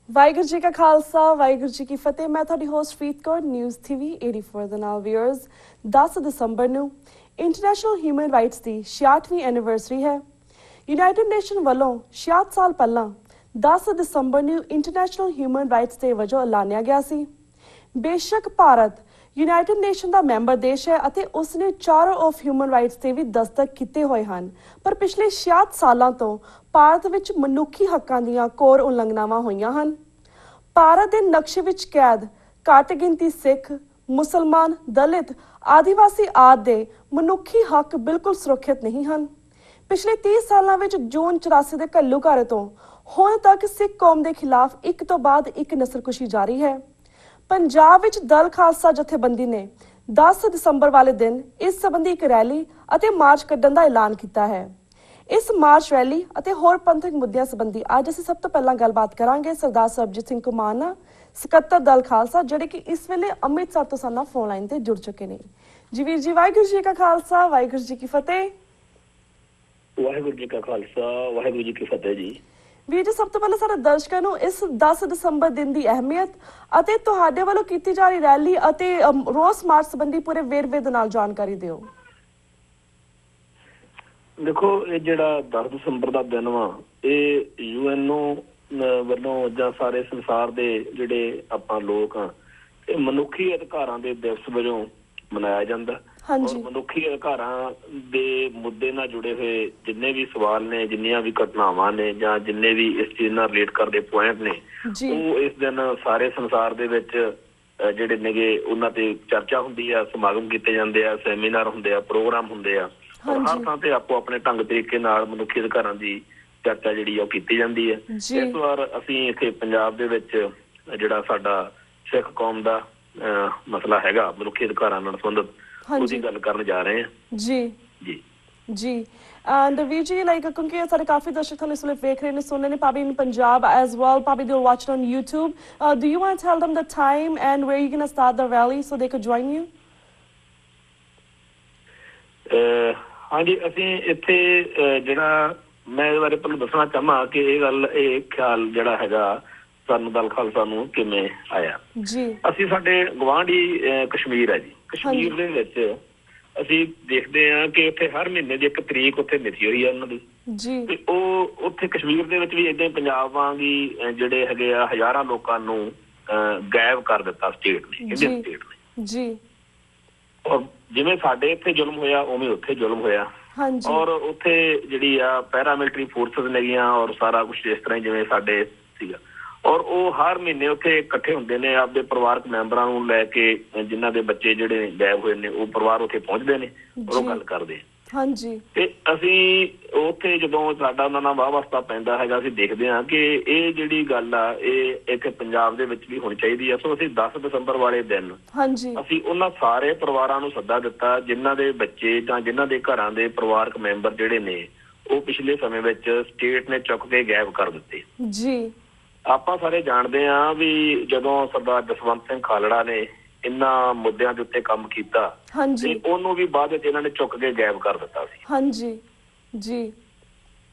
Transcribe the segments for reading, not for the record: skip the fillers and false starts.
ਵਾਹਿਗੁਰੂ ਜੀ ਕਾ ਖਾਲਸਾ ਵਾਹਿਗੁਰੂ ਜੀ ਕੀ ਫਤਿਹ। ਮੈਂ ਤੁਹਾਡੀ ਹੋਸਟ ਪ੍ਰੀਤ ਕੌਰ। ਨਿਊਜ਼ TV 84 ਦੇ ਨਾਲ ਵਿਊਅਰਸ, 10 ਦਸੰਬਰ ਨੂੰ ਇੰਟਰਨੈਸ਼ਨਲ ਹਿਊਮਨ ਰਾਈਟਸ ਦੀ 66ਵੀਂ ਐਨੀਵਰਸਰੀ ਹੈ। ਯੂਨਾਈਟਿਡ ਨੇਸ਼ਨ ਵੱਲੋਂ 66 ਸਾਲ ਪਹਿਲਾਂ 10 ਦਸੰਬਰ ਨੂੰ ਇੰਟਰਨੈਸ਼ਨਲ ਹਿਊਮਨ ਰਾਈਟਸ ਡੇ ਵਜੋਂ ਐਲਾਨਿਆ ਗਿਆ ਸੀ। ਬੇਸ਼ੱਕ ਭਾਰਤ ਯੂਨਾਈਟਿਡ ਨੇਸ਼ਨ ਦਾ ਮੈਂਬਰ ਦੇਸ਼ ਹੈ ਅਤੇ ਉਸਨੇ ਚਾਰਟਰ ਆਫ ਹਿਊਮਨ ਰਾਈਟਸ ਤੇ ਵੀ ਦਸਤਖਤ ਕੀਤੇ ਹੋਏ ਹਨ, ਪਰ ਪਿਛਲੇ 66 ਸਾਲਾਂ ਤੋਂ ਭਾਰਤ ਵਿੱਚ ਮਨੁੱਖੀ ਹੱਕਾਂ ਦੀਆਂ ਘੋਰ ਉਲੰਘਣਾਵਾਂ ਹੋਈਆਂ ਹਨ। ਭਾਰਤ ਦੇ ਨਕਸ਼ੇ ਵਿੱਚ ਕੈਦ ਘੱਟ ਗਿਣਤੀ ਸਿੱਖ, ਮੁਸਲਮਾਨ, ਦਲਿਤ, ਆਦੀਵਾਸੀ ਆਦਿ ਦੇ ਮਨੁੱਖੀ ਹੱਕ ਬਿਲਕੁਲ ਸੁਰੱਖਿਅਤ ਨਹੀਂ ਹਨ। ਪਿਛਲੇ 30 ਸਾਲਾਂ ਵਿੱਚ ਜੂਨ 84 ਦੇ ਘੱਲੂਘਾਰੇ ਤੋਂ ਹੁਣ ਤੱਕ ਸਿੱਖ ਕੌਮ ਦੇ ਖਿਲਾਫ ਇੱਕ ਤੋਂ ਬਾਅਦ ਇੱਕ ਨਸਲਕੁਸ਼ੀ ਜਾਰੀ ਹੈ। ਪੰਜਾਬ ਵਿੱਚ ਦਲ ਖਾਲਸਾ ਜਥੇਬੰਦੀ ਨੇ 10 ਦਸੰਬਰ ਵਾਲੇ ਦਿਨ ਇਸ ਸੰਬੰਧੀ ਇੱਕ ਰੈਲੀ ਅਤੇ ਮਾਰਚ ਕੱਢਣ ਦਾ ਐਲਾਨ ਕੀਤਾ ਹੈ। ਇਸ ਮਾਰਚ ਰੈਲੀ ਅਤੇ ਹੋਰ ਪੰਥਕ ਮੁੱਦਿਆਂ ਸੰਬੰਧੀ ਅੱਜ ਅਸੀਂ ਸਭ ਤੋਂ ਪਹਿਲਾਂ ਗੱਲਬਾਤ ਕਰਾਂਗੇ ਸਰਦਾਰ ਸਰਬਜੀਤ ਸਿੰਘ ਕੁਮਾਰ ਨਾਲ, ਸਕੱਤਰ ਦਲ ਖਾਲਸਾ, ਜਿਹੜੇ ਕਿ ਇਸ ਵੇਲੇ ਅੰਮ੍ਰਿਤਸਰ ਤੋਂ ਸਾਡੇ ਨਾਲ ਫੋਨ ਲਾਈਨ ਤੇ ਜੁੜ ਚੁੱਕੇ ਨੇ। ਜੀ ਵੀਰ ਜੀ, ਵਾਹਿਗੁਰੂ ਜੀ ਕਾ ਖਾਲਸਾ ਵਾਹਿਗੁਰੂ ਜੀ ਕੀ ਫਤਿਹ। ਵਾਹਿਗੁਰੂ ਜੀ ਕਾ ਖਾਲਸਾ ਵਾਹਿਗੁਰੂ ਜੀ ਕੀ ਫਤਿਹ ਜੀ। ਵੀਰ ਜੀ, ਸਭ ਤੋਂ ਪਹਿਲਾਂ ਸਾਡੇ ਦਰਸ਼ਕਾਂ ਨੂੰ ਇਸ 10 ਦਸੰਬਰ ਦਿਨ ਦੀ ਅਹਿਮੀਅਤ ਅਤੇ ਤੁਹਾਡੇ ਵੱਲੋਂ ਕੀਤੀ ਜਾ ਰਹੀ ਰੈਲੀ ਅਤੇ ਰੋਸ ਮਾਰਚ ਸੰਬੰਧੀ ਪੂਰੇ ਵੇਰਵੇ ਦੇ ਨਾਲ ਜਾਣਕਾਰੀ ਦਿਓ। ਦੇਖੋ, ਇਹ ਜਿਹੜਾ 10 ਦਸੰਬਰ ਦਾ ਦਿਨ ਵਾ, ਇਹ UN ਵੱਲੋਂ ਜਾਂ ਸਾਰੇ ਸੰਸਾਰ ਦੇ ਜਿਹੜੇ ਆਪਾਂ ਲੋਕ ਆ, ਇਹ ਮਨੁੱਖੀ ਅਧਿਕਾਰਾਂ ਦੇ ਦਿਵਸ ਵਜੋਂ ਮਨਾਇਆ ਜਾਂਦਾ। ਔਰ ਮਨੁੱਖੀ ਅਧਿਕਾਰਾਂ ਦੇ ਮੁੱਦੇ ਨਾਲ ਜੁੜੇ ਹੋਏ ਜਿੰਨੇ ਵੀ ਸਵਾਲ ਨੇ, ਜਿੰਨੀਆਂ ਵੀ ਘਟਨਾਵਾਂ ਨੇ, ਜਾਂ ਜਿੰਨੇ ਵੀ ਇਸ ਚੀਜ਼ ਨਾਲ ਰਿਲੇਟ ਕਰਦੇ ਪੁਆਇੰਟ ਨੇ, ਉਹ ਇਸ ਦਿਨ ਸਾਰੇ ਸੰਸਾਰ ਦੇ ਵਿੱਚ ਜਿਹੜੇ ਨੇਗੇ ਉਹਨਾਂ ਤੇ ਚਰਚਾ ਹੁੰਦੀ ਆ, ਸਮਾਗਮ ਕੀਤੇ ਜਾਂਦੇ ਆ, ਸੈਮੀਨਾਰ ਹੁੰਦੇ ਆ, ਪ੍ਰੋਗਰਾਮ ਹੁੰਦੇ ਆ। ਹਰ ਥਾਂ ਤੇ ਆਪੋ ਆਪਣੇ ਢੰਗ ਤਰੀਕੇ ਨਾਲ ਮਨੁੱਖੀ ਅਧਿਕਾਰਾਂ ਦੀ ਚਰਚਾ ਜਿਹੜੀ ਆ ਉਹ ਕੀਤੀ ਜਾਂਦੀ ਹੈ। ਇਸ ਵਾਰ ਅਸੀਂ ਇੱਥੇ ਪੰਜਾਬ ਦੇ ਵਿੱਚ ਜਿਹੜਾ ਸਾਡਾ ਸਿੱਖ ਕੌਮ ਦਾ ਮਸਲਾ ਹੈਗਾ ਮਨੁੱਖੀ ਅਧਿਕਾਰਾਂ ਨਾਲ ਸੰਬੰਧਿਤ, ਉਹਦੀ ਗੱਲ ਕਰਨ ਜਾ ਰਹੇ ਹਾਂ। ਜੀ ਜੀ ਜੀ ਵੀਰ ਜੀ, ਕਿਉਂਕਿ ਸਾਡੇ ਕਾਫੀ ਦਰਸ਼ਕ ਤੁਹਾਨੂੰ ਇਸ ਵੇਲੇ ਵੇਖ ਰਹੇ ਨੇ, ਸੁਣ ਰਹੇ ਨੇ, probably in Punjab as well, probably they'll watch it on YouTube. Do you want to tell them the time and where you're going to start the rally so they could join you? ਹਾਂਜੀ, ਅਸੀਂ ਇੱਥੇ ਜਿਹੜਾ ਮੈਂ ਇਹਦੇ ਬਾਰੇ ਪਹਿਲਾਂ ਦੱਸਣਾ ਚਾਹਾਂ ਕਿ ਇਹ ਖਿਆਲ ਜਿਹੜਾ ਹੈਗਾ ਸਾਨੂੰ ਦਲ ਖਾਲਸਾ ਨੂੰ ਕਿਵੇਂ ਆਇਆ। ਅਸੀਂ ਸਾਡੇ ਗੁਆਂਢੀ ਕਸ਼ਮੀਰ ਹੈ ਜੀ, ਕਸ਼ਮੀਰ ਦੇ ਵਿੱਚ ਅਸੀਂ ਦੇਖਦੇ ਹਾਂ ਕਿ ਉੱਥੇ ਹਰ ਮਹੀਨੇ ਦੀ ਇੱਕ ਤਰੀਕ ਉੱਥੇ ਮਿਥੀ ਹੋਈ ਆ ਉਹਨਾਂ ਦੀ, ਤੇ ਉਹ ਉੱਥੇ ਕਸ਼ਮੀਰ ਦੇ ਵਿੱਚ ਵੀ ਏਦਾਂ ਹੀ ਪੰਜਾਬ ਵਾਂਗ ਹੀ ਜਿਹੜੇ ਹੈਗੇ ਆ ਹਜ਼ਾਰਾਂ ਲੋਕਾਂ ਨੂੰ ਗਾਇਬ ਕਰ ਦਿੱਤਾ ਸਟੇਟ ਨੇ, ਇੰਡੀਅਨ ਸਟੇਟ ਨੇ। ਔਰ ਜਿਵੇਂ ਸਾਡੇ ਇੱਥੇ ਜ਼ੁਲਮ ਹੋਇਆ ਉਵੇਂ ਉੱਥੇ ਜ਼ੁਲਮ ਹੋਇਆ। ਔਰ ਉੱਥੇ ਜਿਹੜੀ ਆ ਪੈਰਾਮਿਲਟਰੀ ਫੋਰਸਿਸ ਨੇਗੀਆਂ ਔਰ ਸਾਰਾ ਕੁਛ ਇਸ ਤਰ੍ਹਾਂ ਜਿਵੇਂ ਸਾਡੇ ਸੀਗਾ। ਔਰ ਉਹ ਹਰ ਮਹੀਨੇ ਉੱਥੇ ਇਕੱਠੇ ਹੁੰਦੇ ਨੇ ਆਪਦੇ ਪਰਿਵਾਰਕ ਮੈਂਬਰਾਂ ਨੂੰ ਲੈ ਕੇ, ਜਿਨ੍ਹਾਂ ਦੇ ਬੱਚੇ ਜਿਹੜੇ ਗਾਇਬ ਹੋਏ ਨੇ ਉਹ ਪਰਿਵਾਰ ਉੱਥੇ ਪਹੁੰਚਦੇ ਨੇ ਔਰ ਉਹ ਗੱਲ ਕਰਦੇ। ਤੇ ਅਸੀਂ ਉੱਥੇ ਜਦੋਂ ਸਾਡਾ ਉਹਨਾਂ ਨਾਲ ਵਾਹ ਵਾਸਤਾ ਪੈਂਦਾ ਹੈਗਾ, ਅਸੀਂ ਦੇਖਦੇ ਹਾਂ ਕਿ ਇਹ ਜਿਹੜੀ ਗੱਲ ਆ ਇਹ ਇੱਥੇ ਪੰਜਾਬ ਦੇ ਵਿੱਚ ਵੀ ਹੋਣੀ ਚਾਹੀਦੀ ਆ। ਸੋ ਅਸੀਂ 10 ਦਸੰਬਰ ਵਾਲੇ ਦਿਨ ਅਸੀਂ ਉਹਨਾਂ ਸਾਰੇ ਪਰਿਵਾਰਾਂ ਨੂੰ ਸੱਦਾ ਦਿੱਤਾ ਜਿਨ੍ਹਾਂ ਦੇ ਬੱਚੇ ਜਾਂ ਜਿਨ੍ਹਾਂ ਦੇ ਘਰਾਂ ਦੇ ਪਰਿਵਾਰਕ ਮੈਂਬਰ ਜਿਹੜੇ ਨੇ ਉਹ ਪਿਛਲੇ ਸਮੇਂ ਵਿੱਚ ਸਟੇਟ ਨੇ ਚੁੱਕ ਕੇ ਗਾਇਬ ਕਰ ਦਿੱਤੇ। ਆਪਾਂ ਸਾਰੇ ਜਾਣਦੇ ਹਾਂ ਵੀ ਜਦੋਂ ਸਰਦਾਰ ਜਸਵੰਤ ਸਿੰਘ ਖਾਲੜਾ ਨੇ ਇਹਨਾਂ ਮੁੱਦਿਆਂ ਦੇ ਉੱਤੇ ਕੰਮ ਕੀਤਾ ਤੇ ਉਹਨੂੰ ਵੀ ਬਾਅਦ ਵਿੱਚ ਇਹਨਾਂ ਨੇ ਚੁੱਕ ਕੇ ਗਾਇਬ ਕਰ ਦਿੱਤਾ ਸੀ।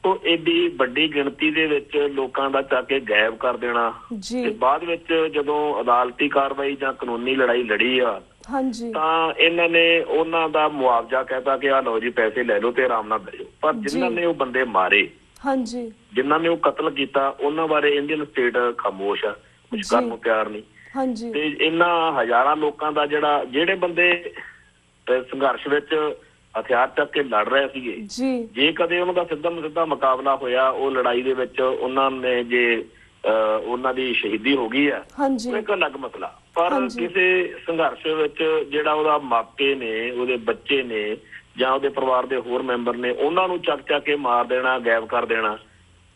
ਤੋਂ ਏਡੀ ਵੱਡੀ ਗਿਣਤੀ ਦੇ ਵਿੱਚ ਲੋਕਾਂ ਦਾ ਚੱਕ ਕੇ ਗਾਇਬ ਕਰ ਦੇਣਾ, ਤੇ ਬਾਅਦ ਵਿੱਚ ਜਦੋਂ ਅਦਾਲਤੀ ਕਾਰਵਾਈ ਜਾਂ ਕਾਨੂੰਨੀ ਲੜਾਈ ਲੜੀ ਆ ਤਾਂ ਇਹਨਾਂ ਨੇ ਉਹਨਾਂ ਦਾ ਮੁਆਵਜ਼ਾ ਕਹਿਤਾ ਕਿ ਆਹ ਲਓ ਜੀ ਪੈਸੇ ਲੈ ਲਓ ਤੇ ਆਰਾਮ ਨਾਲ ਬਹਿ ਜਾਓ। ਪਰ ਜਿਨ੍ਹਾਂ ਨੇ ਉਹ ਬੰਦੇ ਮਾਰੇ, ਜਿਨ੍ਹਾਂ ਨੇ ਉਹ ਕਤਲ ਕੀਤਾ, ਉਹਨਾਂ ਬਾਰੇ ਇੰਡੀਅਨ ਸਟੇਟ ਖਾਮੋਸ਼ ਆ, ਕੁਛ ਕਰਨ ਨੂੰ ਤਿਆਰ ਨਹੀਂ। ਤੇ ਇਹਨਾਂ ਹਜ਼ਾਰਾਂ ਲੋਕਾਂ ਦਾ ਜਿਹੜੇ ਬੰਦੇ ਸੰਘਰਸ਼ ਵਿੱਚ ਹਥਿਆਰ ਚੱਕ ਕੇ ਲੜ ਰਹੇ ਸੀਗੇ, ਜੇ ਕਦੇ ਉਹਨਾਂ ਦਾ ਸਿੱਧਾ ਮੁਕਾਬਲਾ ਹੋਇਆ ਉਹ ਲੜਾਈ ਦੇ ਵਿੱਚ ਉਹਨਾਂ ਨੇ ਜੇ ਉਹਨਾਂ ਦੀ ਸ਼ਹੀਦੀ ਹੋ ਗਈ ਆ, ਉਹ ਇੱਕ ਅਲੱਗ ਮਸਲਾ। ਪਰ ਕਿਸੇ ਸੰਘਰਸ਼ ਵਿੱਚ ਜਿਹੜਾ ਉਹਦਾ ਮਾਪੇ ਨੇ, ਉਹਦੇ ਬੱਚੇ ਨੇ ਜਾਂ ਉਹਦੇ ਪਰਿਵਾਰ ਦੇ ਹੋਰ ਮੈਂਬਰ ਨੇ, ਉਹਨਾਂ ਨੂੰ ਚੱਕ ਕੇ ਮਾਰ ਦੇਣਾ, ਗਾਇਬ ਕਰ ਦੇਣਾ,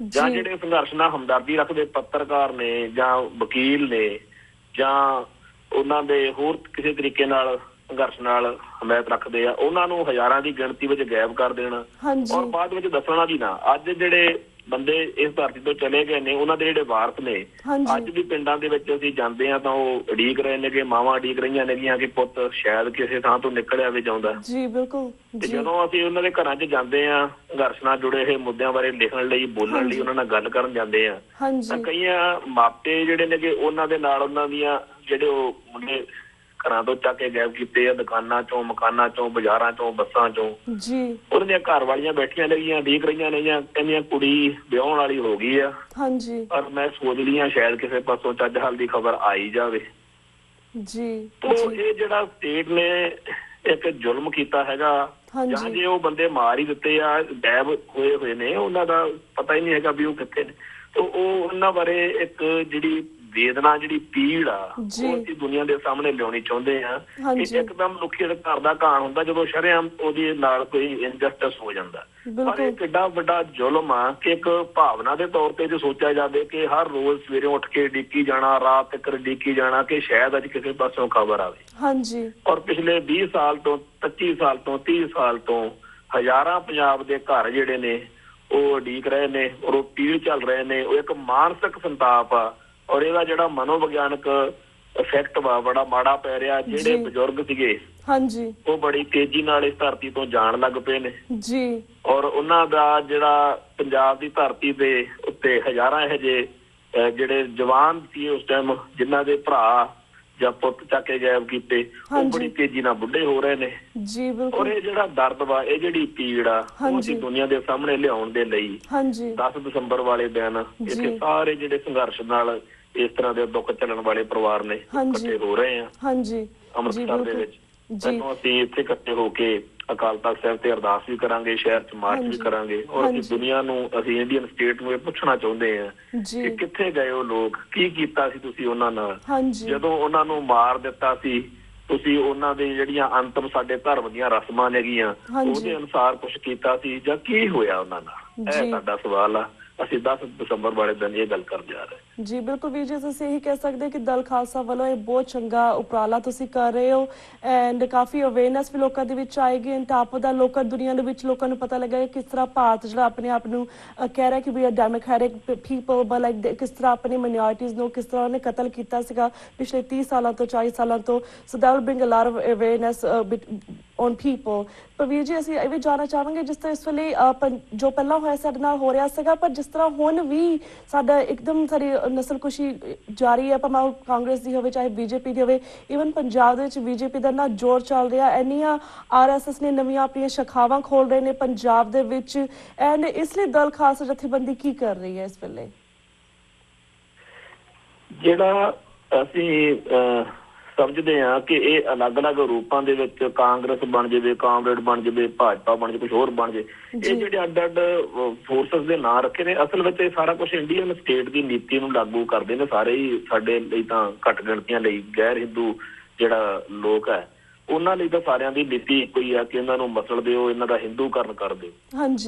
ਜਾਂ ਜਿਹੜੇ ਸੰਘਰਸ਼ ਨਾਲ ਹਮਦਰਦੀ ਰੱਖਦੇ ਪੱਤਰਕਾਰ ਨੇ ਜਾਂ ਵਕੀਲ ਨੇ ਜਾਂ ਉਹਨਾਂ ਦੇ ਹੋਰ ਕਿਸੇ ਤਰੀਕੇ ਨਾਲ ਸੰਘਰਸ਼ ਨਾਲ ਹਮਾਇਤ ਰੱਖਦੇ ਆ, ਉਹਨਾਂ ਨੂੰ ਹਜ਼ਾਰਾਂ ਦੀ ਗਿਣਤੀ ਵਿੱਚ ਗਾਇਬ ਕਰ ਦੇਣਾ ਔਰ ਬਾਅਦ ਵਿੱਚ ਦੱਸਣਾ ਵੀ ਨਾ। ਅੱਜ ਜਿਹੜੇ ਬੰਦੇ ਇਸ ਧਰਤੀ ਤੋਂ ਚਲੇ ਗਏ ਨੇ, ਉਹਨਾਂ ਦੇ ਜਿਹੜੇ ਵਾਰਸ ਨੇ ਅੱਜ ਵੀ ਪਿੰਡਾਂ ਦੇ ਵਿੱਚ ਅਸੀਂ ਜਾਂਦੇ ਹਾਂ ਤਾਂ ਉਹ ਉਡੀਕ ਰਹੇ ਨੇ, ਕਿ ਮਾਵਾਂ ਉਡੀਕ ਰਹੀਆਂ ਨੇਗੀਆਂ ਕਿ ਪੁੱਤ ਸ਼ਾਇਦ ਕਿਸੇ ਥਾਂ ਤੋਂ ਨਿਕਲਿਆ ਵੀ ਜਾਂਦਾ। ਜੀ ਬਿਲਕੁਲ। ਤੇ ਜਦੋਂ ਅਸੀਂ ਉਹਨਾਂ ਦੇ ਘਰਾਂ 'ਚ ਜਾਂਦੇ ਹਾਂ, ਸੰਘਰਸ਼ ਨਾਲ ਜੁੜੇ ਇਹ ਮੁੱਦਿਆਂ ਬਾਰੇ ਲਿਖਣ ਲਈ, ਬੋਲਣ ਲਈ, ਉਹਨਾਂ ਨਾਲ ਗੱਲ ਕਰਨ ਜਾਂਦੇ ਆ, ਤਾਂ ਕਈਆਂ ਮਾਪੇ ਜਿਹੜੇ ਨੇਗੇ ਉਹਨਾਂ ਦੇ ਨਾਲ ਉਹਨਾਂ ਦੀਆਂ ਜਿਹੜੇ ਉਹ ਮੁੰਡੇ ਘਰਾਂ ਤੋਂ ਚੱਕ ਕੇ ਗਾਇਬ ਕੀਤੇ ਆ, ਦੁਕਾਨਾਂ ਚੋਂ, ਮਕਾਨਾਂ ਚੋਂ, ਬਾਜ਼ਾਰਾਂ ਚੋਂ, ਬੱਸਾਂ ਚੋਂ, ਉਹਨਾਂ ਦੀਆਂ ਘਰ ਵਾਲੀਆਂ ਬੈਠੀਆਂ ਨੇਗੀਆਂ, ਉਡੀਕ ਰਹੀਆਂ ਨੇ, ਜਾਂ ਕਹਿੰਦੀਆਂ ਕੁੜੀ ਵਿਆਹੁਣ ਵਾਲੀ ਹੋ ਗਈ ਆ। ਪਰ ਮੈਂ ਸੋਚਦੀ ਹਾਂ ਸ਼ਾਇਦ ਕਿਸੇ ਪਾਸੋਂ ਚੱਜ ਹਾਲ ਦੀ ਖਬਰ ਆਈ ਜਾਵੇ। ਇਹ ਜਿਹੜਾ ਸਟੇਟ ਨੇ ਇੱਕ ਜ਼ੁਲਮ ਕੀਤਾ ਹੈਗਾ, ਜਾਂ ਜੇ ਉਹ ਬੰਦੇ ਮਾਰ ਹੀ ਦਿੱਤੇ ਆ, ਗਾਇਬ ਹੋਏ ਨੇ, ਉਹਨਾਂ ਦਾ ਪਤਾ ਹੀ ਨਹੀਂ ਹੈਗਾ ਵੀ ਉਹ ਕਿੱਥੇ ਨੇ, ਤੇ ਉਹ ਉਹਨਾਂ ਬਾਰੇ ਇੱਕ ਜਿਹੜੀ ਵੇਦਨਾ, ਜਿਹੜੀ ਪੀੜ ਆ, ਉਹ ਅਸੀਂ ਦੁਨੀਆ ਦੇ ਸਾਹਮਣੇ ਲਿਆਉਣੀ ਚਾਹੁੰਦੇ ਆ। ਇੱਕਦਮ ਮਨੁੱਖੀ ਅਧਿਕਾਰ ਦਾ ਘਾਣ ਹੁੰਦਾ ਜਦੋਂ ਸ਼ਰੇਆਮ ਉਹਦੇ ਨਾਲ ਕੋਈ ਇਨਜਸਟਿਸ ਹੋ ਜਾਂਦਾ। ਪਰ ਇਹ ਕਿੱਡਾ ਵੱਡਾ ਜ਼ੁਲਮ ਆ ਕਿ ਇੱਕ ਭਾਵਨਾ ਦੇ ਤੌਰ ਤੇ ਜੇ ਸੋਚਿਆ ਜਾਵੇ ਕਿ ਹਰ ਰੋਜ਼ ਸਵੇਰੇ ਉੱਠ ਕੇ ਉਡੀਕੀ ਜਾਣਾ, ਰਾਤ ਤੱਕ ਉਡੀਕੀ ਜਾਣਾ ਕਿ ਸ਼ਾਇਦ ਅੱਜ ਕਿਸੇ ਪਾਸੋਂ ਖਬਰ ਆਵੇ। ਔਰ ਪਿਛਲੇ 20 ਸਾਲ ਤੋਂ, 25 ਸਾਲ ਤੋਂ, 30 ਸਾਲ ਤੋਂ ਹਜ਼ਾਰਾਂ ਪੰਜਾਬ ਦੇ ਘਰ ਜਿਹੜੇ ਨੇ ਉਹ ਉਡੀਕ ਰਹੇ ਨੇ, ਔਰ ਉਹ ਪੀੜ ਚੱਲ ਰਹੇ ਨੇ। ਉਹ ਇੱਕ ਮਾਨਸਿਕ ਸੰਤਾਪ ਆ, ਔਰ ਇਹਦਾ ਜਿਹੜਾ ਮਨੋਵਿਗਿਆਨਕ ਇਫੈਕਟ ਵਾ ਬੜਾ ਮਾੜਾ ਪੈ ਰਿਹਾ। ਜਿਹੜੇ ਬਜ਼ੁਰਗ ਸੀਗੇ ਉਹ ਬੜੀ ਤੇਜ਼ੀ ਨਾਲ ਇਸ ਧਰਤੀ ਤੋਂ ਜਾਣ ਲੱਗ ਪਏ ਨੇ, ਔਰ ਉਹਨਾਂ ਦਾ ਜਿਹੜਾ ਪੰਜਾਬ ਦੀ ਧਰਤੀ ਦੇ ਉੱਤੇ ਹਜ਼ਾਰਾਂ ਇਹੋ ਜਿਹੇ ਜਿਹੜੇ ਜਵਾਨ ਸੀ ਉਸ ਟਾਈਮ, ਜਿਨ੍ਹਾਂ ਦੇ ਭਰਾ ਜਾਂ ਪੁੱਤ ਚੱਕ ਕੇ ਗਾਇਬ ਕੀਤੇ, ਉਹ ਬੜੀ ਤੇਜ਼ੀ ਨਾਲ ਬੁੱਢੇ ਹੋ ਰਹੇ ਨੇ। ਔਰ ਇਹ ਜਿਹੜਾ ਦਰਦ ਵਾ, ਇਹ ਜਿਹੜੀ ਪੀੜ ਆ, ਉਹ ਅਸੀਂ ਦੁਨੀਆ ਦੇ ਸਾਹਮਣੇ ਲਿਆਉਣ ਦੇ ਲਈ 10 ਦਸੰਬਰ ਵਾਲੇ ਦਿਨ ਇੱਥੇ ਸਾਰੇ ਜਿਹੜੇ ਸੰਘਰਸ਼ ਨਾਲ ਇਸ ਤਰ੍ਹਾਂ ਦੇ ਦੁੱਖ ਝੱਲਣ ਵਾਲੇ ਪਰਿਵਾਰ ਨੇ ਇਕੱਠੇ ਹੋ ਰਹੇ ਆ ਅੰਮ੍ਰਿਤਸਰ ਦੇ ਵਿੱਚ। ਮੈਨੂੰ ਅਸੀਂ ਇੱਥੇ ਇਕੱਠੇ ਹੋ ਕੇ ਅਕਾਲ ਤਖ਼ਤ ਸਾਹਿਬ ਤੇ ਅਰਦਾਸ ਵੀ ਕਰਾਂਗੇ, ਸ਼ਹਿਰ ਚ ਮਾਰਚ ਵੀ ਕਰਾਂਗੇ, ਔਰ ਅਸੀਂ ਦੁਨੀਆ ਨੂੰ, ਅਸੀਂ ਇੰਡੀਅਨ ਸਟੇਟ ਨੂੰ ਇਹ ਪੁੱਛਣਾ ਚਾਹੁੰਦੇ ਆ ਕਿ ਕਿੱਥੇ ਗਏ ਉਹ ਲੋਕ, ਕੀ ਕੀਤਾ ਸੀ ਤੁਸੀਂ ਉਹਨਾਂ ਨਾਲ ਜਦੋਂ ਉਹਨਾਂ ਨੂੰ ਮਾਰ ਦਿੱਤਾ ਸੀ? ਤੁਸੀਂ ਉਹਨਾਂ ਦੇ ਜਿਹੜੀਆਂ ਅੰਤਮ ਸਾਡੇ ਧਰਮ ਦੀਆਂ ਰਸਮਾਂ ਨੇਗੀਆਂ ਉਹਦੇ ਅਨੁਸਾਰ ਕੁਛ ਕੀਤਾ ਸੀ, ਜਾਂ ਕੀ ਹੋਇਆ ਉਹਨਾਂ ਨਾਲ? ਇਹ ਸਾਡਾ ਸਵਾਲ ਆ। ਅਸੀਂ 10 ਦਸੰਬਰ ਵਾਲੇ ਦਿਨ ਇਹ ਗੱਲ ਕਰਨ ਜਾ ਰਹੇ। ਜੀ ਬਿਲਕੁਲ ਵੀਰ ਜੀ, ਤੁਸੀਂ ਇਹੀ ਕਹਿ ਸਕਦੇ ਕਿ ਦਲ ਖਾਲਸਾ ਵੱਲੋਂ ਇਹ ਬਹੁਤ ਚੰਗਾ ਉਪਰਾਲਾ ਤੁਸੀਂ ਕਰ ਰਹੇ ਹੋ, ਐਂਡ ਕਾਫੀ ਅਵੇਅਰਨੈਸ ਵੀ ਲੋਕਾਂ ਦੇ ਵਿੱਚ ਆਏਗੀ। ਐਂਡ ਟਾਪ ਦਾ ਲੋਕਾਂ ਦੁਨੀਆ ਦੇ ਵਿੱਚ ਲੋਕਾਂ ਨੂੰ ਪਤਾ ਲੱਗਾ ਕਿਸ ਤਰ੍ਹਾਂ ਭਾਰਤ ਜਿਹੜਾ ਆਪਣੇ ਆਪ ਨੂੰ ਕਹਿ ਰਿਹਾ ਕਿ ਵੀ ਡੈਮੋਕ੍ਰੈਟਿਕ ਪੀਪਲ, ਬਟ ਲਾਈਕ ਕਿਸ ਤਰ੍ਹਾਂ ਆਪਣੀ ਮਾਈਨੋਰਿਟੀਜ਼ ਨੂੰ ਕਿਸ ਤਰ੍ਹਾਂ ਉਹਨੇ ਕਤਲ ਕੀਤਾ ਸੀਗਾ ਪਿਛਲੇ 30 ਸਾਲਾਂ ਤੋਂ, 40 ਸਾਲਾਂ ਤੋਂ। So that will bring a lot of awareness on people. ਪਰ ਵੀਰ ਜੀ ਅਸੀਂ ਇਹ ਵੀ ਜਾਣਨਾ ਚਾਹਾਂਗੇ, ਜਿਸ ਤਰ੍ਹਾਂ ਇਸ ਵੇਲੇ ਜੋ ਪਹਿਲਾਂ ਹੋਇਆ ਸਾਡੇ ਨਾਲ ਹੋ ਰਿਹਾ ਸੀਗਾ, ਪਰ ਜਿਸ ਤਰ੍ਹਾਂ ਹੁਣ ਵੀ ਸਾਡਾ ਇੱਕਦਮ ਸਾਡੀ ਨਸਲਕੁਸ਼ੀ ਜਾਰੀ ਹੈ, ਭਾਵੇਂ ਉਹ ਕਾਂਗਰਸ ਦੀ ਹੋਵੇ ਚਾਹੇ ਬੀਜੇਪੀ ਦੀ ਹੋਵੇ। ਈਵਨ ਪੰਜਾਬ ਦੇ ਵਿੱਚ ਬੀਜੇਪੀ ਦਾ ਨਾ ਜ਼ੋਰ ਚੱਲ ਰਿਹਾ, ਇੰਨੀਆਂ RSS ਨੇ ਨਵੀਆਂ ਆਪਣੀਆਂ ਸ਼ਾਖਾਵਾਂ ਖੋਲ ਰਹੇ ਨੇ ਪੰਜਾਬ ਦੇ ਵਿੱਚ, ਐਂਡ ਇਸ ਲਈ ਦਲ ਖਾਲਸਾ ਜਥੇਬੰਦੀ ਕੀ ਕਰ ਰਹੀ ਹੈ ਇਸ ਵੇਲੇ? ਜਿਹੜਾ ਅਸੀਂ ਸਮਝਦੇ ਹਾਂ ਕਿ ਇਹ ਅਲੱਗ-ਅਲੱਗ ਰੂਪਾਂ ਦੇ ਵਿੱਚ ਕਾਂਗਰਸ ਬਣ ਜਾਵੇ, ਕਾਮਰੇਡ ਬਣ ਜਾਵੇ, ਭਾਜਪਾ ਬਣ ਜਾਵੇ, ਕੁਛ ਹੋਰ ਬਣ ਜਾਵੇ, ਇਹ ਜਿਹੜੇ ਅੱਡ-ਅੱਡ ਫੋਰਸਸ ਦੇ ਨਾਂ ਰੱਖੇ ਨੇ, ਅਸਲ ਵਿੱਚ ਇਹ ਸਾਰਾ ਕੁਛ ਇੰਡੀਅਨ ਸਟੇਟ ਦੀ ਨੀਤੀ ਨੂੰ ਲਾਗੂ ਕਰਦੇ ਨੇ। ਸਾਰੇ ਹੀ ਸਾਡੇ ਲਈ ਤਾਂ ਘੱਟ ਗਿਣਤੀਆਂ ਲਈ, ਗੈਰ ਹਿੰਦੂ ਜਿਹੜਾ ਲੋਕ ਹੈ ਉਹਨਾਂ ਲਈ ਤਾਂ ਸਾਰਿਆਂ ਦੀ ਨੀਤੀ ਇੱਕੋ ਹੀ ਆ ਕਿ ਇਹਨਾਂ ਨੂੰ ਮਸਲ ਦਿਓ, ਇਹਨਾਂ ਦਾ ਹਿੰਦੂਕਰਨ ਕਰ ਦਿਓ।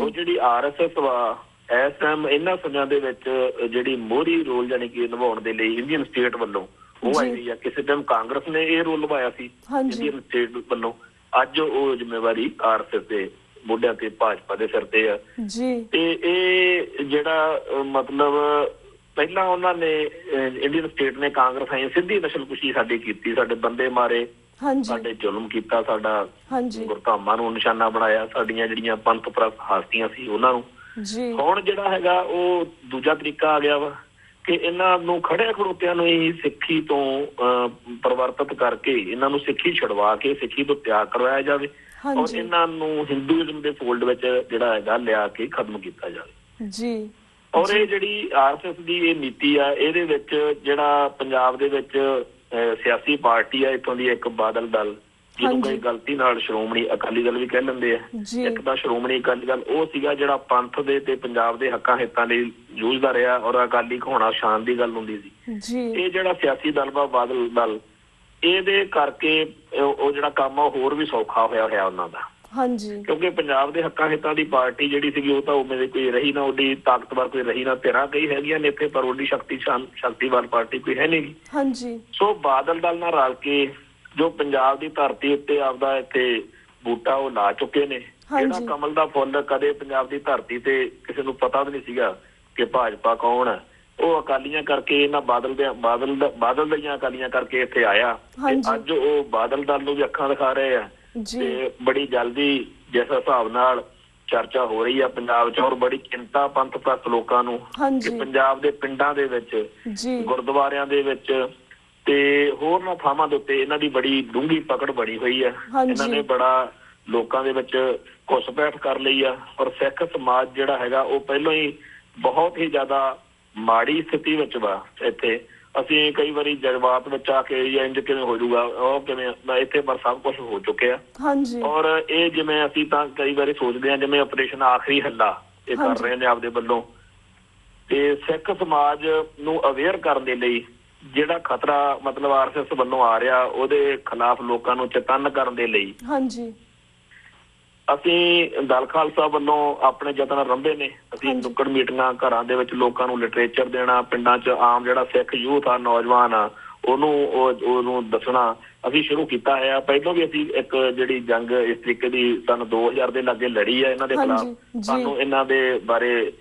ਉਹ ਜਿਹੜੀ RSS ਵਾ ਇਸ ਟਾਈਮ ਇਹਨਾਂ ਸਮਿਆਂ ਦੇ ਵਿੱਚ ਜਿਹੜੀ ਮੋਹਰੀ ਰੋਲ ਜਾਣੀ ਕਿ ਨਿਭਾਉਣ ਦੇ ਲਈ ਇੰਡੀਅਨ ਸਟੇਟ ਵੱਲੋਂ ਉਹ ਆਈ ਹੋਈ ਆ। ਕਿਸੇ ਟਾਈਮ ਕਾਂਗਰਸ ਨੇ ਇਹ ਰੋਲ ਨਿਭਾਇਆ ਸੀ ਇੰਡੀਅਨ ਸਟੇਟ ਵੱਲੋਂ, ਅੱਜ ਉਹ ਜ਼ਿੰਮੇਵਾਰੀ RSS ਦੇ ਮੋਢਿਆਂ ਤੇ, ਭਾਜਪਾ ਦੇ ਸਿਰ ਤੇ ਆ। ਤੇ ਇਹ ਜਿਹੜਾ ਮਤਲਬ ਪਹਿਲਾਂ ਉਹਨਾਂ ਨੇ ਇੰਡੀਅਨ ਸਟੇਟ ਨੇ, ਕਾਂਗਰਸ ਆਈ ਸਿੱਧੀ ਨਸਲਕੁਸ਼ੀ ਸਾਡੀ ਕੀਤੀ, ਸਾਡੇ ਬੰਦੇ ਮਾਰੇ, ਸਾਡੇ ਜ਼ੁਲਮ ਕੀਤਾ, ਸਾਡਾ ਗੁਰਧਾਮਾਂ ਨੂੰ ਨਿਸ਼ਾਨਾ ਬਣਾਇਆ, ਸਾਡੀਆਂ ਜਿਹੜੀਆਂ ਪੰਥ ਪ੍ਰਸਤ ਹਸਤੀਆਂ ਸੀ ਉਹਨਾਂ ਨੂੰ। ਹੁਣ ਜਿਹੜਾ ਹੈਗਾ ਉਹ ਦੂਜਾ ਤਰੀਕਾ ਆ ਗਿਆ ਵਾ ਕਿ ਇਹਨਾਂ ਨੂੰ ਖੜਿਆ ਖੜੋਤਿਆਂ ਨੂੰ ਹੀ ਸਿੱਖੀ ਤੋਂ ਪਰਿਵਰਤਿਤ ਕਰਕੇ ਇਹਨਾਂ ਨੂੰ ਸਿੱਖੀ ਛੁਡਵਾ ਕੇ ਸਿੱਖੀ ਤੋਂ ਤਿਆਗ ਕਰਵਾਇਆ ਜਾਵੇ, ਔਰ ਇਹਨਾਂ ਨੂੰ ਹਿੰਦੂਇਜ਼ਮ ਦੇ ਫੋਲਡ ਵਿੱਚ ਜਿਹੜਾ ਹੈਗਾ ਲਿਆ ਕੇ ਖਤਮ ਕੀਤਾ ਜਾਵੇ। ਔਰ ਇਹ ਜਿਹੜੀ RSS ਦੀ ਇਹ ਨੀਤੀ ਆ, ਇਹਦੇ ਵਿੱਚ ਜਿਹੜਾ ਪੰਜਾਬ ਦੇ ਵਿੱਚ ਸਿਆਸੀ ਪਾਰਟੀ ਆ ਇੱਥੋਂ ਦੀ, ਇੱਕ ਬਾਦਲ ਦਲ ਜਿਹਨੂੰ ਕੋਈ ਗਲਤੀ ਨਾਲ ਸ਼੍ਰੋਮਣੀ ਅਕਾਲੀ ਦਲ ਵੀ ਕਹਿ ਲੈਂਦੇ ਆ, ਇੱਕ ਤਾਂ ਸ਼੍ਰੋਮਣੀ ਅਕਾਲੀ ਦਲ ਉਹ ਸੀਗਾ ਜਿਹੜਾ ਪੰਥ ਦੇ ਤੇ ਪੰਜਾਬ ਦੇ ਹੱਕਾਂ ਹਿੱਤਾਂ ਲਈ ਜੂਝਦਾ ਰਿਹਾ, ਔਰ ਅਕਾਲੀ ਹੋਣਾ ਸ਼ਾਨ ਦੀ ਗੱਲ ਹੁੰਦੀ ਸੀ। ਇਹ ਜਿਹੜਾ ਸਿਆਸੀ ਦਲ ਵਾ ਬਾਦਲ ਦਲ, ਇਹਦੇ ਕਰਕੇ ਉਹ ਜਿਹੜਾ ਕੰਮ ਆ ਹੋਰ ਵੀ ਸੌਖਾ ਹੋਇਆ ਉਹਨਾਂ ਦਾ, ਕਿਉਂਕਿ ਪੰਜਾਬ ਦੇ ਹੱਕਾਂ ਹਿੱਤਾਂ ਦੀ ਪਾਰਟੀ ਜਿਹੜੀ ਸੀਗੀ ਉਹ ਤਾਂ ਉਵੇਂ ਕੋਈ ਰਹੀ ਨਾ, ਉਹਦੀ ਤਾਕਤਵਰ ਕੋਈ ਰਹੀ ਨਾ, ਧਿਰਾਂ ਕਈ ਹੈਗੀਆਂ ਨੇ ਇੱਥੇ ਪਰ ਉਹਦੀ ਸ਼ਕਤੀਵਾਨ ਪਾਰਟੀ ਕੋਈ ਹੈ ਨੀ ਗੀ। ਸੋ ਬਾਦਲ ਦਲ ਨਾਲ ਰਲ ਕੇ ਜੋ ਪੰਜਾਬ ਦੀ ਧਰਤੀ ਉੱਤੇ ਆਪਦਾ ਇੱਥੇ ਬੂਟਾ ਉਹ ਲਾ ਚੁੱਕੇ ਨੇ, ਜਿਹੜਾ ਕਮਲ ਦਾ ਫੁੱਲ ਕਦੇ ਪੰਜਾਬ ਦੀ ਧਰਤੀ ਤੇ ਕਿਸੇ ਨੂੰ ਪਤਾ ਵੀ ਨਹੀਂ ਸੀਗਾ ਕਿ ਭਾਜਪਾ ਕੌਣ ਹੈ, ਉਹ ਅਕਾਲੀਆਂ ਕਰਕੇ, ਇਹਨਾਂ ਬਾਦਲ ਦੀਆਂ ਅਕਾਲੀਆਂ ਕਰਕੇ ਇੱਥੇ ਆਇਆ ਤੇ ਅੱਜ ਉਹ ਬਾਦਲ ਦਲ ਨੂੰ ਵੀ ਅੱਖਾਂ ਦਿਖਾ ਰਹੇ ਆ। ਤੇ ਬੜੀ ਜਲਦੀ ਜਿਸ ਹਿਸਾਬ ਨਾਲ ਚਰਚਾ ਹੋ ਰਹੀ ਆ ਪੰਜਾਬ 'ਚ, ਔਰ ਬੜੀ ਚਿੰਤਾ ਪੰਥ ਪ੍ਰਸਤ ਲੋਕਾਂ ਨੂੰ ਕਿ ਪੰਜਾਬ ਦੇ ਪਿੰਡਾਂ ਦੇ ਵਿੱਚ, ਗੁਰਦੁਆਰਿਆਂ ਦੇ ਵਿੱਚ ਤੇ ਹੋਰਨਾਂ ਥਾਵਾਂ ਦੇ ਉੱਤੇ ਇਹਨਾਂ ਦੀ ਬੜੀ ਡੂੰਘੀ ਪਕੜ ਬਣੀ ਹੋਈ ਹੈ। ਇਹਨਾਂ ਨੇ ਬੜਾ ਲੋਕਾਂ ਦੇ ਵਿੱਚ ਘੁਸਪੈਠ ਕਰ ਲਈ ਆ, ਔਰ ਸਿੱਖ ਸਮਾਜ ਜਿਹੜਾ ਹੈਗਾ ਉਹ ਪਹਿਲਾਂ ਹੀ ਬਹੁਤ ਹੀ ਜ਼ਿਆਦਾ ਮਾੜੀ ਸਥਿਤੀ ਵਿੱਚ ਵਾ। ਇੱਥੇ ਅਸੀਂ ਕਈ ਵਾਰੀ ਜਜ਼ਬਾਤ ਵਿੱਚ ਆ ਕੇ ਇੰਜ ਕਿਵੇਂ ਹੋ ਜਾਊਗਾ, ਉਹ ਕਿਵੇਂ, ਇੱਥੇ ਪਰ ਸਭ ਕੁਛ ਹੋ ਚੁੱਕਿਆ। ਔਰ ਇਹ ਜਿਵੇਂ ਅਸੀਂ ਤਾਂ ਕਈ ਵਾਰੀ ਸੋਚਦੇ ਹਾਂ ਜਿਵੇਂ ਆਪਰੇਸ਼ਨ ਆਖਰੀ ਹੱਲਾ ਇਹ ਕਰ ਰਹੇ ਨੇ ਆਪਦੇ ਵੱਲੋਂ, ਤੇ ਸਿੱਖ ਸਮਾਜ ਨੂੰ ਅਵੇਅਰ ਕਰਨ ਦੇ ਲਈ ਜਿਹੜਾ ਖਤਰਾ ਮਤਲਬ RSS ਵੱਲੋਂ ਆ ਰਿਹਾ ਉਹਦੇ ਖਿਲਾਫ ਲੋਕਾਂ ਨੂੰ ਚੇਤੰਨ ਕਰਨ ਦੇ ਲਈ ਅਸੀਂ ਦਲ ਖਾਲਸਾ ਵੱਲੋਂ ਆਪਣੇ ਯਤਨ ਰੰਭੇ ਨੇ। ਅਸੀਂ ਨੁੱਕੜ ਮੀਟਿੰਗਾਂ, ਘਰਾਂ ਦੇ ਵਿੱਚ ਲੋਕਾਂ ਨੂੰ ਲਿਟਰੇਚਰ ਦੇਣਾ, ਪਿੰਡਾਂ 'ਚ ਆਮ ਜਿਹੜਾ ਸਿੱਖ ਯੂਥ ਆ, ਨੌਜਵਾਨ ਆ, ਉਹਨੂੰ ਦੱਸਣਾ ਅਸੀਂ ਸ਼ੁਰੂ ਕੀਤਾ ਹੈ। ਪਹਿਲਾਂ ਵੀ ਅਸੀਂ ਇੱਕ ਜਿਹੜੀ ਜੰਗ ਇਸ ਤਰੀਕੇ ਦੀ ਸਨ 2000 ਦੇ ਲਾਗੇ ਲੜੀ ਆ ਇਹਨਾਂ ਦੇ ਖਿਲਾਫ। ਸਾਨੂੰ ਇਹਨਾਂ ਦੇ ਬਾਰੇ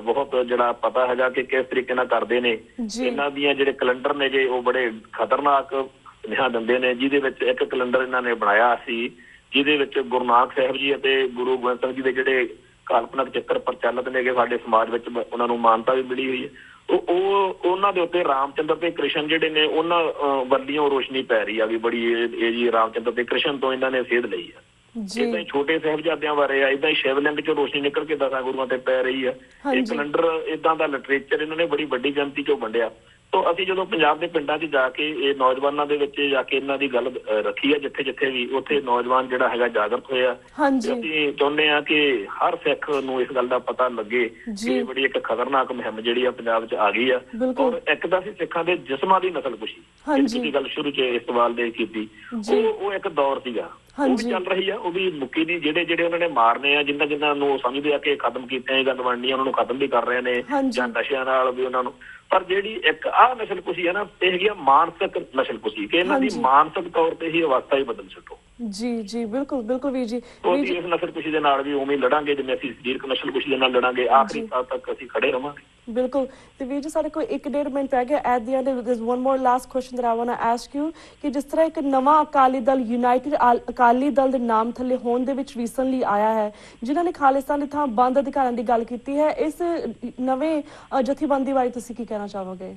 ਬਹੁਤ ਜਿਹੜਾ ਪਤਾ ਹੈਗਾ ਕਿ ਕਿਸ ਤਰੀਕੇ ਨਾਲ ਕਰਦੇ ਨੇ। ਇਹਨਾਂ ਦੀਆਂ ਜਿਹੜੇ ਕੈਲੰਡਰ ਨੇ ਗੇ ਉਹ ਬੜੇ ਖਤਰਨਾਕ ਸੁਨੇਹਾ ਦਿੰਦੇ ਨੇ, ਜਿਹਦੇ ਵਿੱਚ ਇੱਕ ਕੈਲੰਡਰ ਇਹਨਾਂ ਨੇ ਬਣਾਇਆ ਸੀ ਜਿਹਦੇ ਵਿੱਚ ਗੁਰੂ ਨਾਨਕ ਸਾਹਿਬ ਜੀ ਅਤੇ ਗੁਰੂ ਗੋਬਿੰਦ ਸਿੰਘ ਜੀ ਦੇ ਜਿਹੜੇ ਕਾਲਪਨਿਕ ਚਿੱਤਰ ਪ੍ਰਚਲਿਤ ਨੇਗੇ ਸਾਡੇ ਸਮਾਜ ਵਿੱਚ, ਉਹਨਾਂ ਨੂੰ ਮਾਨਤਾ ਵੀ ਮਿਲੀ ਹੋਈ ਹੈ। ਉਹਨਾਂ ਦੇ ਉੱਤੇ ਰਾਮ ਚੰਦਰ ਤੇ ਕ੍ਰਿਸ਼ਨ ਜਿਹੜੇ ਨੇ ਉਹਨਾਂ ਵੱਲੋਂ ਰੋਸ਼ਨੀ ਪੈ ਰਹੀ ਆ ਵੀ ਬੜੀ ਇਹ ਜੀ ਰਾਮ ਚੰਦਰ ਤੇ ਕ੍ਰਿਸ਼ਨ ਤੋਂ ਇਹਨਾਂ ਨੇ ਸੇਧ ਲਈ ਆ। ਏਦਾਂ ਹੀ ਛੋਟੇ ਸਾਹਿਬਜ਼ਾਦਿਆਂ ਬਾਰੇ ਆ, ਏਦਾਂ ਹੀ ਸ਼ਿਵਲਿੰਗ 'ਚ ਰੋਸ਼ਨੀ ਨਿਕਲ ਕੇ 10 ਗੁਰੂਆਂ ਤੇ ਪੈ ਰਹੀ ਆ। ਇਹ ਕੈਲੰਡਰ ਏਦਾਂ ਦਾ ਲਿਟਰੇਚਰ ਇਹਨਾਂ ਨੇ ਬੜੀ ਵੱਡੀ ਗਿਣਤੀ 'ਚੋਂ ਵੰਡਿਆ। ਤਾਂ ਅਸੀਂ ਜਦੋਂ ਪੰਜਾਬ ਦੇ ਪਿੰਡਾਂ 'ਚ ਜਾ ਕੇ ਇਹ ਨੌਜਵਾਨਾਂ ਦੇ ਵਿੱਚ ਜਾ ਕੇ ਇਹਨਾਂ ਦੀ ਗੱਲ ਰੱਖੀ ਆ, ਜਿੱਥੇ ਵੀ ਉੱਥੇ ਨੌਜਵਾਨ ਜਿਹੜਾ ਹੈਗਾ ਜਾਗਰਤ ਹੋਇਆ। ਅਸੀਂ ਚਾਹੁੰਦੇ ਹਾਂ ਕਿ ਹਰ ਸਿੱਖ ਨੂੰ ਇਸ ਗੱਲ ਦਾ ਪਤਾ ਲੱਗੇ ਕਿ ਬੜੀ ਇੱਕ ਖਤਰਨਾਕ ਮੁਹਿੰਮ ਜਿਹੜੀ ਆ ਪੰਜਾਬ 'ਚ ਆ ਗਈ ਆ। ਔਰ ਇੱਕ ਤਾਂ ਸੀ ਸਿੱਖਾਂ ਦੇ ਜਿਸਮਾਂ ਦੀ ਨਸਲਕੁਸ਼ੀ, ਜਿਹੜੀ ਗੱਲ ਸ਼ੁਰੂ 'ਚ ਇਸ ਸਵਾਲ ਦੇ ਕੀਤੀ, ਉਹ ਇੱਕ ਦੌਰ ਸੀਗਾ, ਉਹ ਵੀ ਚੱਲ ਰਹੀ ਆ, ਉਹ ਵੀ ਮੁੱਕੀ ਨਹੀਂ। ਜਿਹੜੇ ਉਹਨਾਂ ਨੇ ਮਾਰਨੇ ਆ, ਜਿਨ੍ਹਾਂ ਨੂੰ ਸਮਝਦੇ ਆ ਕਿ ਖਤਮ ਕੀਤੇ ਇਹ ਗੱਲ ਬਣਨੀ ਆ, ਉਹਨਾਂ ਨੂੰ ਖਤਮ ਵੀ ਕਰ ਰਹੇ ਨੇ, ਜਾਂ ਨਸ਼ਿਆਂ ਨਾਲ ਵੀ ਉਹਨਾਂ ਨੂੰ। ਪਰ ਜਿਹੜੀ ਇੱਕ ਆਹ ਨਸਲਕੁਸ਼ੀ ਹੈ ਨਾ, ਇਹ ਹੈਗੀ ਆ ਮਾਨਸਿਕ ਨਸਲਕੁਸ਼ੀ, ਕਿ ਇਹਨਾਂ ਦੀ ਮਾਨਸਿਕ ਤੌਰ ਤੇ ਹੀ ਅਵਸਥਾ ਹੀ ਬਦਲ ਸਕੋ। ਜੀ ਬਿਲਕੁਲ ਵੀਰ ਜੀ। ਅਸੀਂ ਇਸ ਨਸਲਕੁਸ਼ੀ ਦੇ ਨਾਲ ਵੀ ਉਵੇਂ ਲੜਾਂਗੇ ਜਿਵੇਂ ਅਸੀਂ ਸਰੀਰਕ ਨਸਲਕੁਸ਼ੀ ਦੇ ਨਾਲ ਲੜਾਂਗੇ, ਆਖਰੀ ਸਾਲ ਤੱਕ ਅਸੀਂ ਖੜੇ ਰਵਾਂਗੇ। ਬਿਲਕੁਲ। ਤੇ ਵੀਰ ਜੀ ਸਾਡੇ ਕੋਲ 1.5 ਮਿੰਟ ਰਹਿ ਗਿਆ। At the end there is one more last question that I want to ask you ਕਿ ਜਿਸ ਤਰ੍ਹਾਂ ਇੱਕ ਨਵਾਂ ਅਕਾਲੀ ਦਲ ਯੂਨਾਈਟਿਡ ਅਕਾਲੀ ਦਲ ਦੇ ਨਾਮ ਥੱਲੇ ਹੋਣ ਦੇ ਵਿੱਚ ਰੀਸੈਂਟਲੀ ਆਇਆ ਹੈ, ਜਿਨ੍ਹਾਂ ਨੇ ਖਾਲਿਸਤਾਨ ਦੀ ਥਾਂ ਬੰਦ ਅਧਿਕਾਰਾਂ ਦੀ ਗੱਲ ਕੀਤੀ ਹੈ, ਇਸ ਨਵੇਂ ਜਥੇਬੰਦੀ ਬਾਰੇ ਤੁਸੀਂ ਕੀ ਕਹਿਣਾ ਚਾਹੋਗੇ?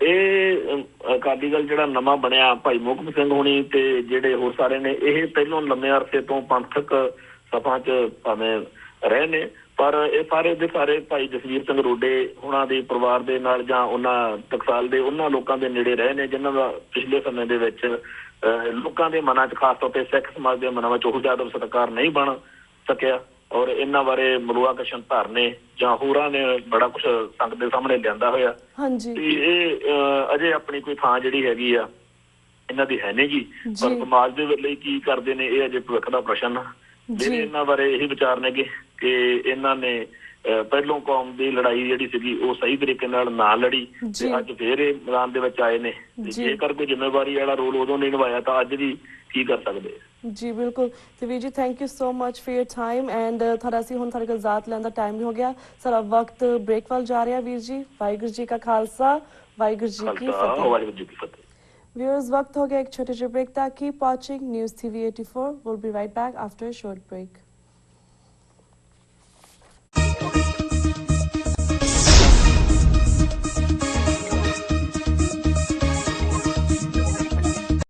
ਇਹ ਅਕਾਲੀ ਦਲ ਜਿਹੜਾ ਨਵਾਂ ਬਣਿਆ, ਭਾਈ ਮੋਹਕਮ ਸਿੰਘ ਹੋਣੀ ਤੇ ਜਿਹੜੇ ਹੋਰ ਸਾਰੇ ਨੇ, ਇਹ ਪਹਿਲੋਂ ਲੰਮੇ ਅਰਸੇ ਤੋਂ ਪੰਥਕ ਸਭਾ 'ਚ ਭਾਵੇਂ ਰਹੇ ਨੇ, ਪਰ ਇਹ ਸਾਰੇ ਦੇ ਸਾਰੇ ਭਾਈ ਜਸਵੀਰ ਸਿੰਘ ਰੋਡੇ ਉਹਨਾਂ ਦੇ ਪਰਿਵਾਰ ਦੇ ਨਾਲ ਜਾਂ ਉਹਨਾਂ ਟਕਸਾਲ ਦੇ ਉਹਨਾਂ ਲੋਕਾਂ ਦੇ ਨੇੜੇ ਰਹੇ ਨੇ, ਜਿਨ੍ਹਾਂ ਦਾ ਪਿਛਲੇ ਸਮੇਂ ਦੇ ਵਿੱਚ ਲੋਕਾਂ ਦੇ ਮਨਾਂ 'ਚ, ਖਾਸ ਤੌਰ ਤੇ ਸਿੱਖ ਸਮਾਜ ਦੇ ਮਨਾਂ ਵਿੱਚ ਉਹ ਜ਼ਿਆਦਾ ਸਤਿਕਾਰ ਨਹੀਂ ਬਣ ਸਕਿਆ। ਔਰ ਇਹਨਾਂ ਬਾਰੇ ਮਲੂਆ ਕ੍ਰਿਸ਼ਨ ਧਾਰ ਨੇ ਜਾਂ ਹੋਰਾਂ ਨੇ ਬੜਾ ਕੁਛ ਸੰਗਤ ਦੇ ਸਾਹਮਣੇ ਲਿਆਂਦਾ ਹੋਇਆ। ਤੇ ਇਹ ਅਜੇ ਆਪਣੀ ਕੋਈ ਥਾਂ ਜਿਹੜੀ ਹੈਗੀ ਆ ਇਹਨਾਂ ਦੀ ਹੈ ਨੀ ਗੀ, ਪਰ ਸਮਾਜ ਦੇ ਲਈ ਕੀ ਕਰਦੇ ਨੇ ਇਹ ਅਜੇ ਭਵਿੱਖ ਦਾ ਪ੍ਰਸ਼ਨ ਆ। ਜਿਹੜੇ ਇਹਨਾਂ ਬਾਰੇ ਇਹੀ ਵਿਚਾਰ ਨੇਗੇ ਕਿ ਇਹਨਾਂ ਨੇ ਪਹਿਲੋਂ ਕੌਮ ਦੀ ਲੜਾਈ ਜਿਹੜੀ ਸੀਗੀ ਉਹ ਸਹੀ ਤਰੀਕੇ ਨਾਲ ਨਾ ਲੜੀ ਤੇ ਅੱਜ ਫੇਰ ਇਹ ਮੈਦਾਨ ਦੇ ਵਿੱਚ ਆਏ ਨੇ। ਜੇਕਰ ਕੋਈ ਜ਼ਿੰਮੇਵਾਰੀ ਵਾਲਾ ਰੋਲ ਉਦੋਂ ਨਹੀਂ ਨਿਭਾਇਆ ਤਾਂ ਅੱਜ ਵੀ ਕੀ ਕਰ ਸਕਦੇ ਜੀ। ਬਿਲਕੁਲ। ਤੇ ਵੀਰ ਜੀ thank you so much for your time and ਤੁਹਾਡਾ ਅਸੀਂ ਹੁਣ ਤੁਹਾਡੇ ਕੋਲ ਜ਼ਾਤ ਲੈਣ ਦਾ ਟਾਈਮ ਵੀ ਹੋ ਗਿਆ, ਸਾਡਾ ਵਕਤ ਬ੍ਰੇਕ ਵੱਲ ਜਾ ਰਿਹਾ। ਵੀਰ ਜੀ ਵਾਹਿਗੁਰੂ ਜੀ ਕਾ ਖਾਲਸਾ, ਵਾਹਿਗੁਰੂ ਜੀ ਕੀ ਫਤਿਹ। Viewers, वक्त हो गया एक छोटे से ब्रेक था। Keep watching News TV 84. We'll be right back after a short break.